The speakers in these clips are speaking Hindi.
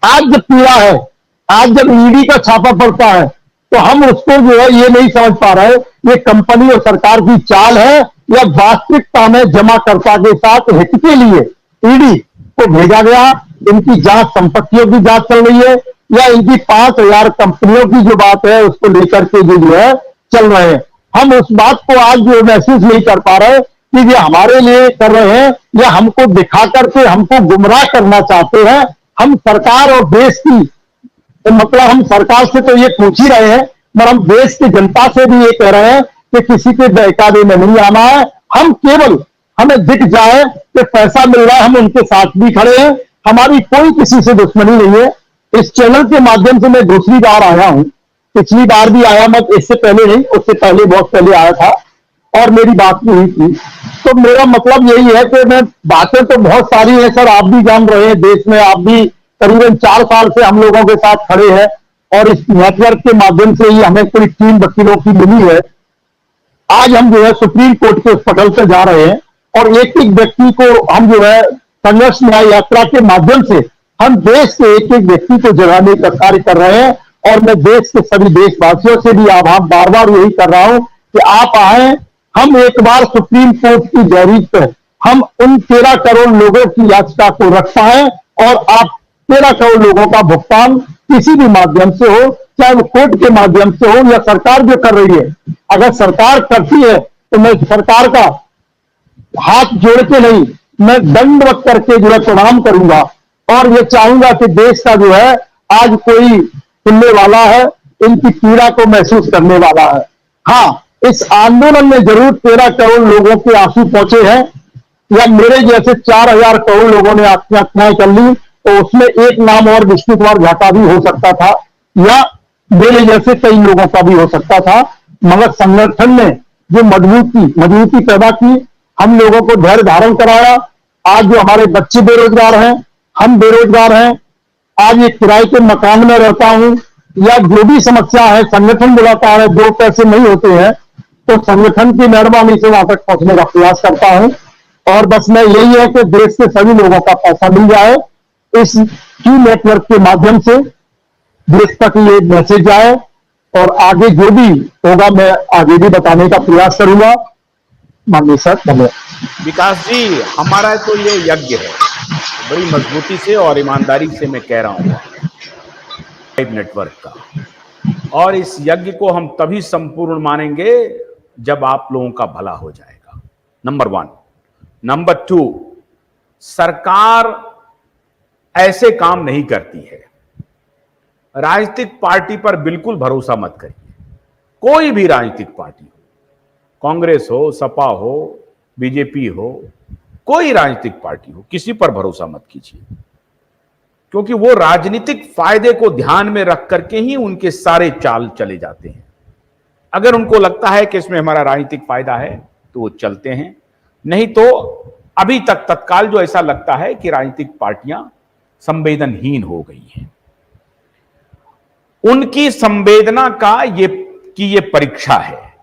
आज जब पीड़ा है, आज जब ईडी का छापा पड़ता है, तो हम उसको जो है ये नहीं समझ पा रहे ये कंपनी और सरकार की चाल है या वास्तविकता में जमाकर्ता के साथ हित के लिए ईडी को भेजा गया। इनकी जांच, संपत्तियों की जांच चल रही है या इनकी 5,000 कंपनियों की जो बात है उसको लेकर के जो है चल रहे हैं। हम उस बात को आज जो महसूस नहीं कर पा रहे कि ये हमारे लिए कर रहे हैं या हमको दिखा करके हमको गुमराह करना चाहते हैं। हम सरकार और देश की, तो मतलब हम सरकार से तो ये पूछ ही रहे हैं, मगर हम देश की जनता से भी ये कह रहे हैं कि किसी के बहकावे में नहीं आना है। हम केवल, हमें दिख जाए कि पैसा मिल रहा है, हम उनके साथ भी खड़े हैं। हमारी कोई किसी से दुश्मनी नहीं है। इस चैनल के माध्यम से मैं दूसरी बार आया हूं, पिछली बार भी आया, मत इससे पहले नहीं, उससे पहले बहुत पहले आया था और मेरी बात भी हुई थी। तो मेरा मतलब यही है कि मैं, बातें तो बहुत सारी हैं सर, आप भी जान रहे हैं, देश में आप भी करीबन 4 साल से हम लोगों के साथ खड़े हैं और इस नेटवर्क के माध्यम से ही हमें कोई 3 वकीलों की मिली है। आज हम जो है सुप्रीम कोर्ट के उस पटल पर जा रहे हैं और एक एक व्यक्ति को हम जो है संघर्ष न्याय यात्रा के माध्यम से हम देश के एक एक व्यक्ति को जगाने का कार्य कर रहे हैं। और मैं देश के सभी देशवासियों से भी आभार बार बार यही कर रहा हूं कि आप आए, हम एक बार सुप्रीम कोर्ट की दहलीज पर हम उन 13 करोड़ लोगों की याचिका को रख पाए और आप 13 करोड़ लोगों का भुगतान किसी भी माध्यम से हो, चाहे वो कोर्ट के माध्यम से हो या सरकार जो कर रही है। अगर सरकार करती है तो मैं सरकार का हाथ जोड़ के नहीं, मैं दंडवत करके जो है प्रणाम करूंगा और ये चाहूंगा कि देश का जो है आज कोई सुनने वाला है, इनकी पीड़ा को महसूस करने वाला है। हाँ, इस आंदोलन में जरूर 13 करोड़ लोगों के आंसू पहुंचे हैं या मेरे जैसे 4,000 करोड़ लोगों ने आत्महत्याएं कर ली, तो उसमें एक नाम और विष्णु कुमार घाटा भी हो सकता था या मेरे जैसे कई लोगों का भी हो सकता था। मगर संगठन ने जो मजबूती पैदा की, हम लोगों को धैर्य धारण कराया। आज जो हमारे बच्चे बेरोजगार हैं, हम बेरोजगार हैं, आज ये किराए के मकान में रहता हूं या जो भी समस्या है संगठन बुलाता है, 2 पैसे नहीं होते हैं तो संगठन की मेहरबानी से वहां तक पहुंचने का प्रयास करता हूं। और बस मैं यही है कि देश के सभी लोगों का पैसा मिल जाए, इस की नेटवर्क के माध्यम से देश तक ये मैसेज जाए और आगे जो भी होगा मैं आगे भी बताने का प्रयास करूंगा। माननीय सर, धन्यवाद। विकास जी, हमारा तो ये यज्ञ है, बड़ी मजबूती से और ईमानदारी से मैं कह रहा हूं नेटवर्क का, और इस यज्ञ को हम तभी संपूर्ण मानेंगे जब आप लोगों का भला हो जाएगा। नंबर 1। नंबर 2, सरकार ऐसे काम नहीं करती है। राजनीतिक पार्टी पर बिल्कुल भरोसा मत करिए, कोई भी राजनीतिक पार्टी हो, कांग्रेस हो, सपा हो, बीजेपी हो, कोई राजनीतिक पार्टी हो, किसी पर भरोसा मत कीजिए, क्योंकि वो राजनीतिक फायदे को ध्यान में रख करके ही उनके सारे चाल चले जाते हैं। अगर उनको लगता है कि इसमें हमारा राजनीतिक फायदा है तो वो चलते हैं, नहीं तो अभी तक तत्काल जो ऐसा लगता है कि राजनीतिक पार्टियां संवेदनहीन हो गई हैं, उनकी संवेदना का ये परीक्षा है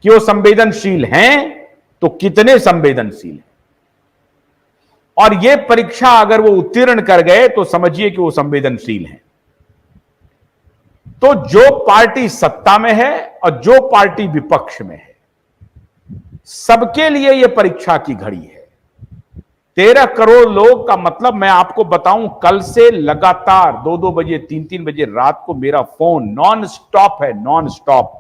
कि वो संवेदनशील हैं तो कितने संवेदनशील हैं, और ये परीक्षा अगर वो उत्तीर्ण कर गए तो समझिए कि वो संवेदनशील हैं। तो जो पार्टी सत्ता में है और जो पार्टी विपक्ष में है, सबके लिए यह परीक्षा की घड़ी है। 13 करोड़ लोग का मतलब मैं आपको बताऊं, कल से लगातार 2-2 बजे 3-3 बजे रात को मेरा फोन नॉन स्टॉप है, नॉन स्टॉप।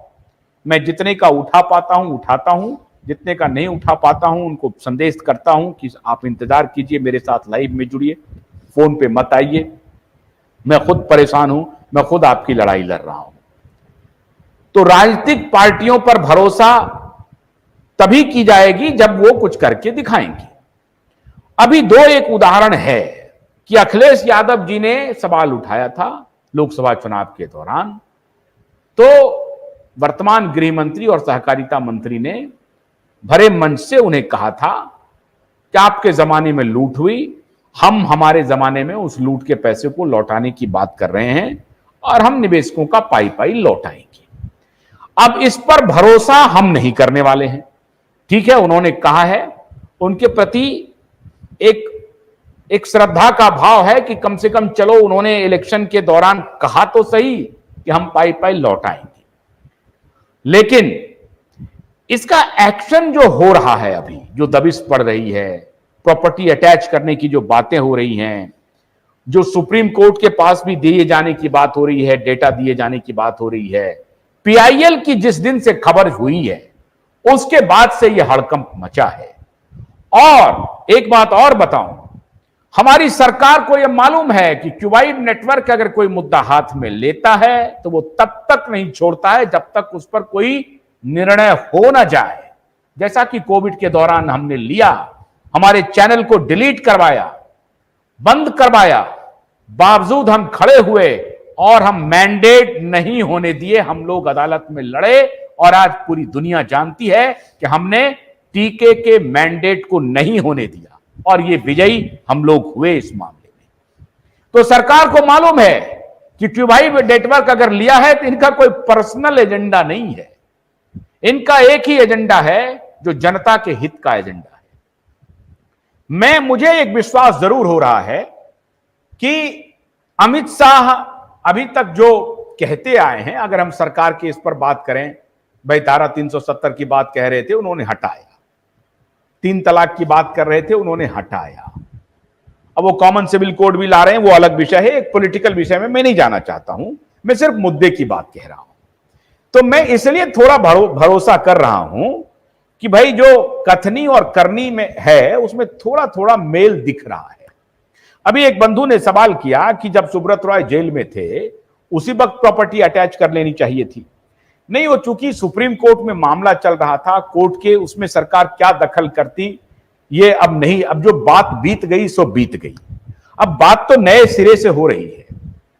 मैं जितने का उठा पाता हूं उठाता हूं, जितने का नहीं उठा पाता हूं उनको संदेश करता हूं कि आप इंतजार कीजिए, मेरे साथ लाइव में जुड़िए, फोन पे मत आइए, मैं खुद परेशान हूं, मैं खुद आपकी लड़ाई लड़ रहा हूं। तो राजनीतिक पार्टियों पर भरोसा तभी की जाएगी जब वो कुछ करके दिखाएंगी। अभी 2-1 उदाहरण है कि अखिलेश यादव जी ने सवाल उठाया था लोकसभा चुनाव के दौरान, तो वर्तमान गृह मंत्री और सहकारिता मंत्री ने भरे मंच से उन्हें कहा था कि आपके जमाने में लूट हुई, हम हमारे जमाने में उस लूट के पैसे को लौटाने की बात कर रहे हैं और हम निवेशकों का पाई पाई लौटाएंगे। अब इस पर भरोसा हम नहीं करने वाले हैं। ठीक है, उन्होंने कहा है, उनके प्रति एक एक श्रद्धा का भाव है कि कम से कम चलो उन्होंने इलेक्शन के दौरान कहा तो सही कि हम पाई पाई लौटाएंगे, लेकिन इसका एक्शन जो हो रहा है अभी, जो दबिश पड़ रही है, प्रॉपर्टी अटैच करने की जो बातें हो रही हैं, जो सुप्रीम कोर्ट के पास भी दिए जाने की बात हो रही है, डेटा दिए जाने की बात हो रही है, पीआईएल की जिस दिन से खबर हुई है उसके बाद से यह हड़कंप मचा है। और एक बात और बताऊं, हमारी सरकार को यह मालूम है कि क्यूबाइड नेटवर्क अगर कोई मुद्दा हाथ में लेता है तो वो तब तक नहीं छोड़ता है जब तक उस पर कोई निर्णय हो ना जाए। जैसा कि कोविड के दौरान हमने लिया, हमारे चैनल को डिलीट करवाया, बंद करवाया, बावजूद हम खड़े हुए और हम मैंडेट नहीं होने दिए, हम लोग अदालत में लड़े और आज पूरी दुनिया जानती है कि हमने टीके के मैंडेट को नहीं होने दिया और ये विजयी हम लोग हुए इस मामले में। तो सरकार को मालूम है कि क्यूबाइड नेटवर्क अगर लिया है तो इनका कोई पर्सनल एजेंडा नहीं है, इनका एक ही एजेंडा है जो जनता के हित का एजेंडा है। मुझे एक विश्वास जरूर हो रहा है कि अमित शाह अभी तक जो कहते आए हैं, अगर हम सरकार की इस पर बात करें, भाई धारा 370 की बात कह रहे थे, उन्होंने हटाया, 3 तलाक की बात कर रहे थे, उन्होंने हटाया। अब वो कॉमन सिविल कोड भी ला रहे हैं, वो अलग विषय है, एक पॉलिटिकल विषय में मैं नहीं जाना चाहता हूं, मैं सिर्फ मुद्दे की बात कह रहा हूं। तो मैं इसलिए थोड़ा भरोसा कर रहा हूं कि भाई जो कथनी और करनी में है उसमें थोड़ा थोड़ा मेल दिख रहा है। अभी एक बंधु ने सवाल किया कि जब सुब्रत रॉय जेल में थे उसी वक्त प्रॉपर्टी अटैच कर लेनी चाहिए थी। नहीं, वो चूंकि सुप्रीम कोर्ट में मामला चल रहा था, कोर्ट के उसमें सरकार क्या दखल करती ये अब नहीं, अब जो बात बीत गई सो बीत गई। अब बात तो नए सिरे से हो रही है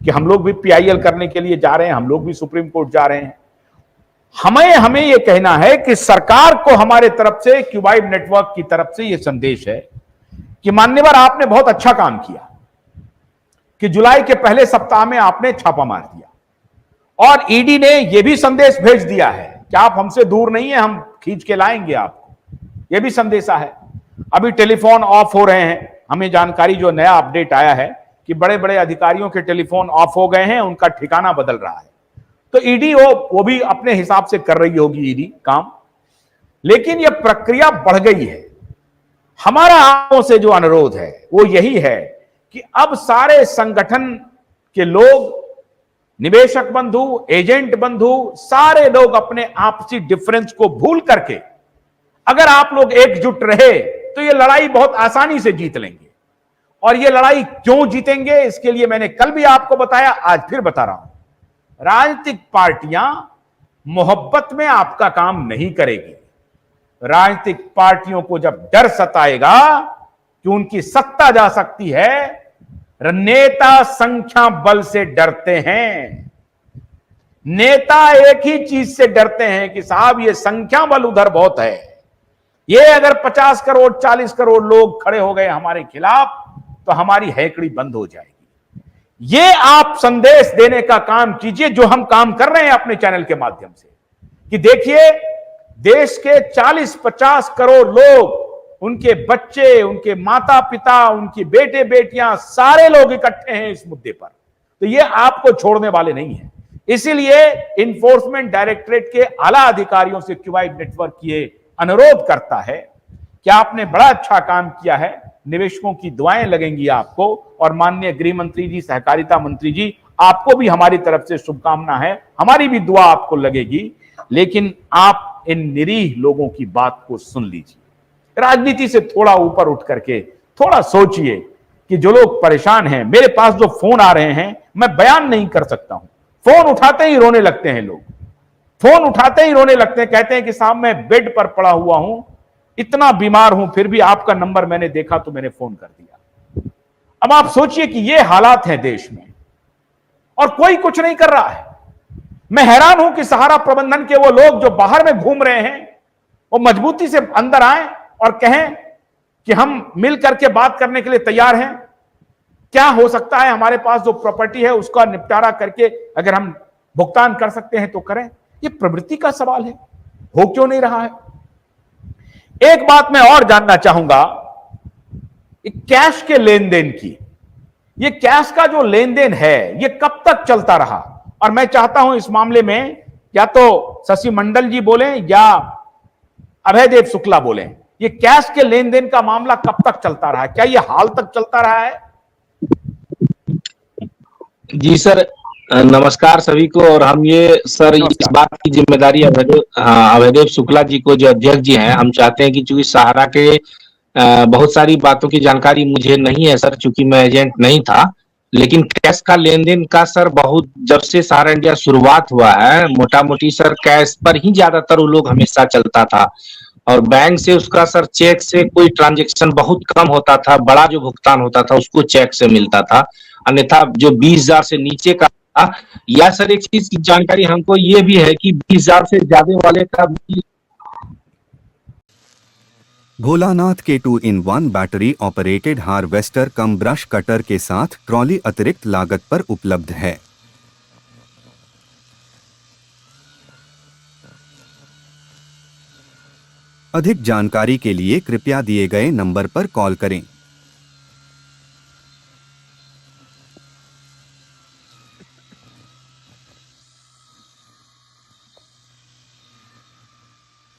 कि हम लोग भी पीआईएल करने के लिए जा रहे हैं, हम लोग भी सुप्रीम कोर्ट जा रहे हैं। हमें यह कहना है कि सरकार को हमारे तरफ से, क्यूबाइड नेटवर्क की तरफ से यह संदेश है कि मान्यवर आपने बहुत अच्छा काम किया कि जुलाई के पहले सप्ताह में आपने छापा मार दिया और ईडी ने यह भी संदेश भेज दिया है कि आप हमसे दूर नहीं है, हम खींच के लाएंगे आपको, यह भी संदेशा है। अभी टेलीफोन ऑफ हो रहे हैं, हमें जानकारी जो नया अपडेट आया है कि बड़े बड़े अधिकारियों के टेलीफोन ऑफ हो गए हैं, उनका ठिकाना बदल रहा है। तो ईडी वो भी अपने हिसाब से कर रही होगी ईडी काम, लेकिन यह प्रक्रिया बढ़ गई है। हमारा आपसे से जो अनुरोध है वो यही है कि अब सारे संगठन के लोग, निवेशक बंधु, एजेंट बंधु, सारे लोग अपने आपसी डिफरेंस को भूल करके अगर आप लोग एकजुट रहे तो ये लड़ाई बहुत आसानी से जीत लेंगे। और ये लड़ाई क्यों जीतेंगे, इसके लिए मैंने कल भी आपको बताया, आज फिर बता रहा हूं। राजनीतिक पार्टियां मोहब्बत में आपका काम नहीं करेगी। राजनीतिक पार्टियों को जब डर सताएगा कि उनकी सत्ता जा सकती है, नेता संख्या बल से डरते हैं। नेता एक ही चीज से डरते हैं कि साहब ये संख्या बल उधर बहुत है, ये अगर 50 करोड़ 40 करोड़ लोग खड़े हो गए हमारे खिलाफ तो हमारी हैकड़ी बंद हो जाएगी। ये आप संदेश देने का काम कीजिए, जो हम काम कर रहे हैं अपने चैनल के माध्यम से, कि देखिए देश के 40-50 करोड़ लोग, उनके बच्चे, उनके माता पिता, उनकी बेटे बेटियां, सारे लोग इकट्ठे हैं इस मुद्दे पर। तो ये आपको छोड़ने वाले नहीं है। इसीलिए इन्फोर्समेंट डायरेक्टरेट के आला अधिकारियों से क्यूबाइड नेटवर्क ये अनुरोध करता है कि आपने बड़ा अच्छा काम किया है, निवेशकों की दुआएं लगेंगी आपको, और माननीय गृह मंत्री जी, सहकारिता मंत्री जी, आपको भी हमारी तरफ से शुभकामना है, हमारी भी दुआ आपको लगेगी। लेकिन आप इन निरीह लोगों की बात को सुन लीजिए, राजनीति से थोड़ा ऊपर उठ करके थोड़ा सोचिए कि जो लोग परेशान हैं, मेरे पास जो फोन आ रहे हैं मैं बयान नहीं कर सकता हूं, फोन उठाते ही रोने लगते हैं लोग, फोन उठाते ही रोने लगते हैं, कहते हैं कि साहब मैं बेड पर पड़ा हुआ हूं, इतना बीमार हूं, फिर भी आपका नंबर मैंने देखा तो मैंने फोन कर दिया। अब आप सोचिए कि ये हालात हैं देश में और कोई कुछ नहीं कर रहा है। मैं हैरान हूं कि सहारा प्रबंधन के वो लोग जो बाहर में घूम रहे हैं वो मजबूती से अंदर आए और कहें कि हम मिल करके बात करने के लिए तैयार हैं। क्या हो सकता है, हमारे पास जो प्रॉपर्टी है उसका निपटारा करके अगर हम भुगतान कर सकते हैं तो करें। ये प्रवृत्ति का सवाल है, हो क्यों नहीं रहा है। एक बात मैं और जानना चाहूंगा, कैश के लेन देन की। ये कैश का जो लेन देन है ये कब तक चलता रहा, और मैं चाहता हूं इस मामले में या तो शशि मंडल जी बोलें या अभयदेव शुक्ला बोलें, ये कैश के लेन देन का मामला कब तक चलता रहा है? क्या ये हाल तक चलता रहा है? जी सर, नमस्कार सभी को। और हम ये सर इस बात की जिम्मेदारी अभयदेव शुक्ला जी को, जो अध्यक्ष जी हैं, हम चाहते हैं कि चूंकि सहारा के बहुत सारी बातों की जानकारी मुझे नहीं है सर, चूंकि मैं एजेंट नहीं था, लेकिन कैश का लेन देन का सर बहुत, जब से सहारा इंडिया शुरुआत हुआ है, मोटा मोटी सर कैश पर ही ज्यादातर वो लोग हमेशा चलता था। और बैंक से उसका सर चेक से कोई ट्रांजेक्शन बहुत कम होता था, बड़ा जो भुगतान होता था उसको चेक से मिलता था, अन्यथा जो 20,000 से नीचे का था, या सर एक चीज की जानकारी हमको ये भी है कि 20,000 से ज्यादा वाले का भी। भोलानाथ के 2-in-1 बैटरी ऑपरेटेड हार्वेस्टर कम ब्रश कटर के साथ ट्रॉली अतिरिक्त लागत पर उपलब्ध है। अधिक जानकारी के लिए कृपया दिए गए नंबर पर कॉल करें।